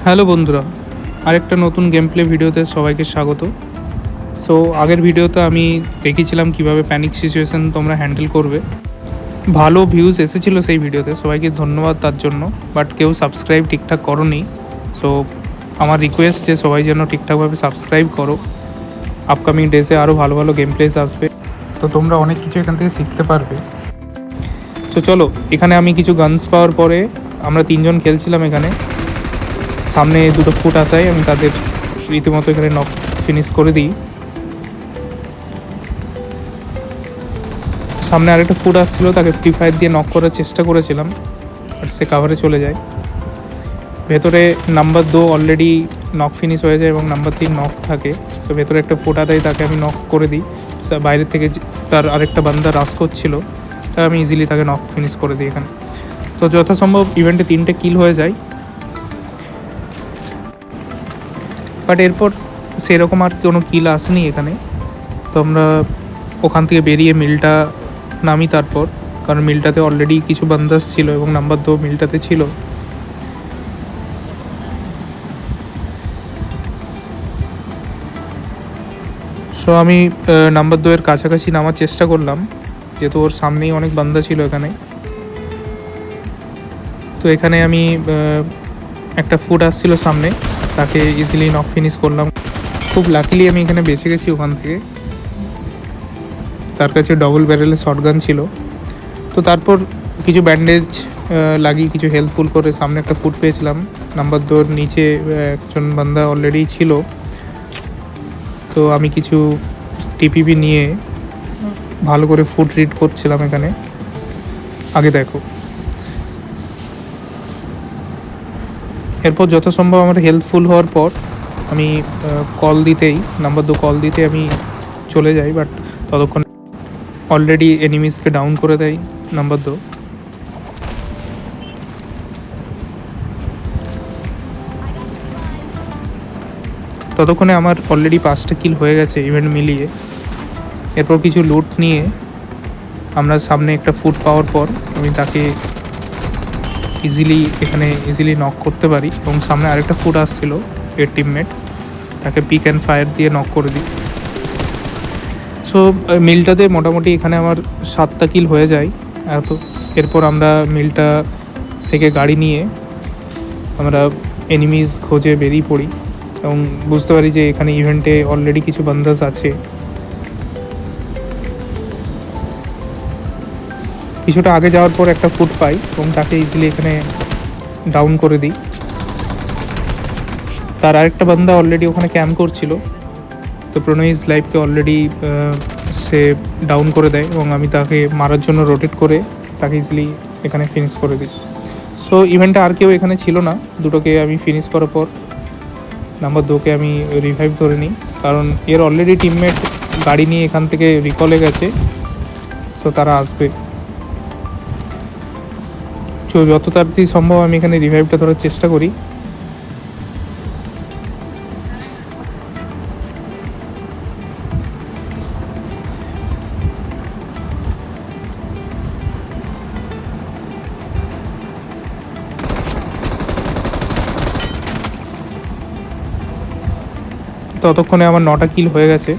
Hello বন্ধুরা, আরেকটা নতুন গেম প্লে ভিডিওতে সবাইকে স্বাগত। সো আগের ভিডিওতে আমি দেখিয়েছিলাম কিভাবে প্যানিক সিচুয়েশান তোমরা হ্যান্ডেল করবে। ভালো ভিউজ এসেছিলো সেই ভিডিওতে, সবাইকে ধন্যবাদ তার জন্য। বাট কেউ সাবস্ক্রাইব ঠিকঠাক করোনি। সো আমার রিকোয়েস্ট যে সবাই যেন ঠিকঠাকভাবে সাবস্ক্রাইব করো। আপকামিং ডেজে আরও ভালো ভালো গেম প্লেস আসবে, তো তোমরা অনেক কিছু এখান থেকে শিখতে পারবে। তো চলো, এখানে আমি কিছু গানস পাওয়ার পরে আমরা তিনজন খেলছিলাম। এখানে সামনে দুটো ফুট আসায় আমি তাদের রীতিমতো এখানে নক ফিনিশ করে দিই। সামনে আরেকটা ফুট আসছিলো, তাকে ফ্রি ফায়ার দিয়ে নক করার চেষ্টা করেছিলাম, বাট সে কাভারে চলে যায়। ভেতরে নাম্বার 2 অলরেডি নক ফিনিশ হয়ে যায় এবং নাম্বার 3 নক থাকে। তো ভেতরে একটা ফুট আদায়, তাকে আমি নক করে দিই। বাইরের থেকে তার আরেকটা বান্দা রাশ করছিলো, তা আমি ইজিলি তাকে নক ফিনিশ করে দিই এখানে। তো যথাসম্ভব ইভেন্টে 3টে কিল হয়ে যায়। বাট এরপর সেরকম আর কোনো কিল আসেনি এখানে। তো আমরা ওখান থেকে বেরিয়ে মিলটা নামি তারপর, কারণ মিলটাতে অলরেডি কিছু বান্দাস ছিল এবং নাম্বার 2 মিলটাতে ছিল। সো আমি নাম্বার 2 এর কাছাকাছি নামার চেষ্টা করলাম, যেহেতু ওর সামনেই অনেক বান্দা ছিল এখানে। তো এখানে আমি একটা ফুট আসছিল সামনে, তাকে ইজিলি নক ফিনিশ করলাম। খুব লাকিলি আমি এখানে বেঁচে গেছি ওখান থেকে। তার কাছে ডবল ব্যারেলের শটগান ছিল। তো তারপর কিছু ব্যান্ডেজ লাগিয়ে কিছু হেল্পফুল করে সামনে একটা ফুট পেয়েছিলাম। নাম্বার 2 নিচে একজন বান্দা অলরেডি ছিল। তো আমি কিছু টিপিপি নিয়ে ভালো করে ফুট রিড করছিলাম এখানে। আগে দেখো, এরপর যথাসম্ভব আমার হেল্পফুল হওয়ার পর আমি কল দিতেই, নাম্বার 2 কল দিতে আমি চলে যাই। বাট ততক্ষণ অলরেডি এনিমিসকে ডাউন করে দেয় নাম্বার 2। ততক্ষণে আমার অলরেডি 5টা কিল হয়ে গেছে ইভেন্ট মিলিয়ে। এরপর কিছু লুট নিয়ে আমরা সামনে একটা ফুট পাওয়ার পর আমি তাকে ইজিলি নক করতে পারি এবং সামনে আরেকটা ফুট আসছিল এর টিমমেট, তাকে পিক অ্যান্ড ফায়ার দিয়ে নক করে দিই। সো মিলটাতে মোটামুটি এখানে আমার 7টা কিল হয়ে যায়। এরপর আমরা মিলটা থেকে গাড়ি নিয়ে আমরা এনিমিজ খোঁজে বেরিয়ে পড়ি এবং বুঝতে পারি যে এখানে ইভেন্টে অলরেডি কিছু বান্দাস আছে। কিছুটা আগে যাওয়ার পর একটা ফুট পাই এবং তাকে ইজিলি এখানে ডাউন করে দিই। তার আরেকটা বান্দা অলরেডি ওখানে ক্যাম্প করছিল, তো প্রণয়িজ লাইফকে অলরেডি সে ডাউন করে দেয় এবং আমি তাকে মারার জন্য রোটেট করে তাকে ইজিলি এখানে ফিনিশ করে দিই। সো ইভেন্টে আর কেউ এখানে ছিল না। দুটোকে আমি ফিনিশ করার পর নাম্বার 2কে আমি রিভাইভ ধরে নিই, কারণ এর অলরেডি টিমমেট গাড়ি নিয়ে এখান থেকে রিকলে গেছে। সো তারা আসবে। তো যত তাড়াতাড়ি সম্ভব আমি এখানে রিভাইভটা ধরার চেষ্টা করি। ততক্ষণে আমার 9টা কিল হয়ে গেছে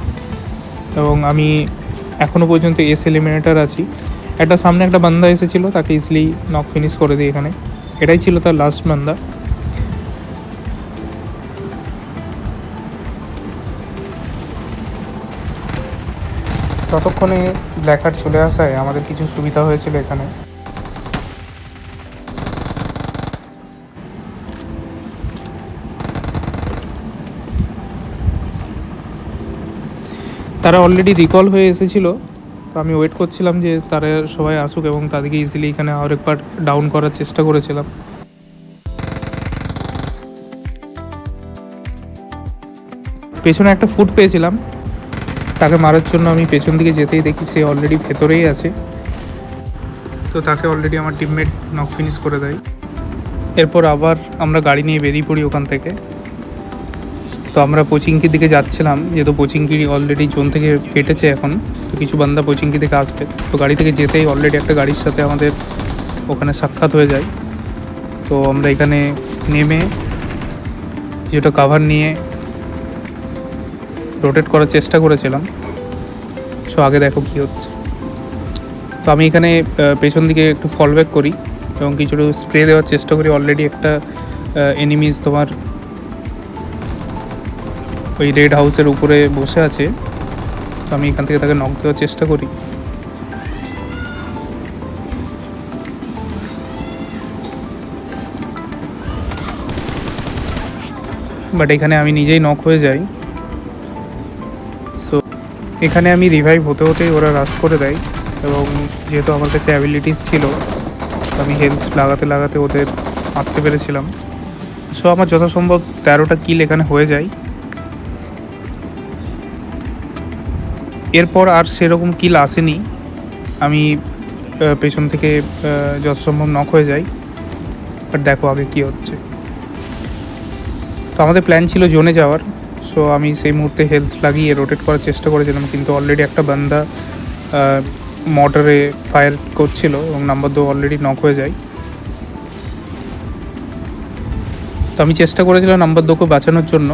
এবং আমি এখনও পর্যন্ত এস এলিমিনেটার আছি। একটা সামনে একটা বান্দা এসেছিলো, তাকে ইজিলি নক ফিনিশ করে দিই এখানে। এটাই ছিল তার লাস্ট বান্দা। ততক্ষণে ব্ল্যাক হার্ট চলে আসায় আমাদের কিছু সুবিধা হয়েছিল এখানে। তারা অলরেডি রিকল হয়ে এসেছিলো, তো আমি ওয়েট করছিলাম যে তারা সবাই আসুক এবং তাদেরকে ইজিলি এখানে আরেকবার ডাউন করার চেষ্টা করেছিলাম। পেছনে একটা ফুট পেয়েছিলাম, তাকে মারার জন্য আমি পেছন দিকে যেতেই দেখি সে অলরেডি ভেতরেই আছে। তো তাকে অলরেডি আমার টিমমেট নক ফিনিশ করে দেয়। এরপর আবার আমরা গাড়ি নিয়ে বেরিয়ে পড়ি ওখান থেকে। তো আমরা পচিংকির দিকে যাচ্ছিলাম, যেহেতু পচিংকি অলরেডি জোন থেকে কেটেছে এখন। তো কিছু বান্দা পচিংকি থেকে আসবে। তো গাড়ি থেকে যেতেই অলরেডি একটা গাড়ির সাথে আমাদের ওখানে সাক্ষাৎ হয়ে যায়। তো আমরা এখানে নেমে কিছুটা কাভার নিয়ে রোটেট করার চেষ্টা করেছিলাম। সো আগে দেখো কী হচ্ছে। তো আমি এখানে পেছন দিকে একটু ফল ব্যাক করি এবং কিছুটা স্প্রে দেওয়ার চেষ্টা করি। অলরেডি একটা এনিমিজ তোমার ওই রেড হাউসের উপরে বসে আছে। তো আমি এখান থেকে তাকে নক দেওয়ার চেষ্টা করি। বাট এখানে আমি নিজেই নক হয়ে যাই। সো এখানে আমি রিভাইভ হতে হতেই ওরা রাশ করে দেয় এবং যেহেতু আমার কাছে অ্যাবিলিটিস ছিল তো আমি হেলথ লাগাতে লাগাতে ওদের মারতে পেরেছিলাম। সো আমার যথাসম্ভব 13টা কিল এখানে হয়ে যায়। এরপর আর সেরকম কিল আসেনি। আমি পেছন থেকে যথাসম্ভব নক হয়ে যাই। বাট দেখো আগে কী হচ্ছে। তো আমাদের প্ল্যান ছিল জোনে যাওয়ার। সো আমি সেই মুহূর্তে হেলথ লাগিয়ে রোটেট করার চেষ্টা করেছিলাম, কিন্তু অলরেডি একটা বান্দা মর্টারে ফায়ার করছিল এবং নাম্বার 2 অলরেডি নক হয়ে যায়। তো আমি চেষ্টা করেছিলাম নাম্বার 2কে বাঁচানোর জন্য।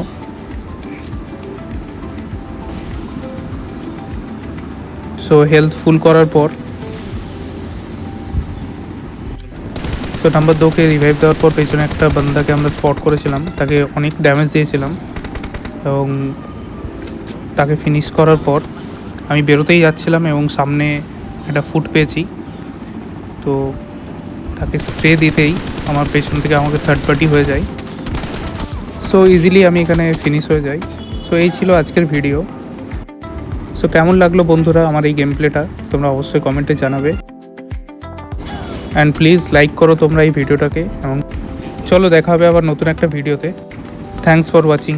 সো হেলথ ফুল করার পর তো নাম্বার 2কে রিভাইভ দেওয়ার পর পেছনে একটা বান্দাকে আমরা স্পট করেছিলাম, তাকে অনেক ড্যামেজ দিয়েছিলাম এবং তাকে ফিনিশ করার পর আমি বেরোতেই যাচ্ছিলাম এবং সামনে একটা ফুট পেয়েছি। তো তাকে স্প্রে দিতেই আমার পেছন থেকে আমাকে থার্ড পার্টি হয়ে যায়। সো ইজিলি আমি এখানে ফিনিশ হয়ে যাই। সো এই ছিল আজকের ভিডিও। সো কেমন লাগলো বন্ধুরা আমার এই গেম প্লেটা তোমরা অবশ্যই কমেন্টে জানাবে। অ্যান্ড প্লিজ লাইক করো তোমরা এই ভিডিওটাকে এবং চলো দেখা হবে আবার নতুন একটা ভিডিওতে। Thanks for watching.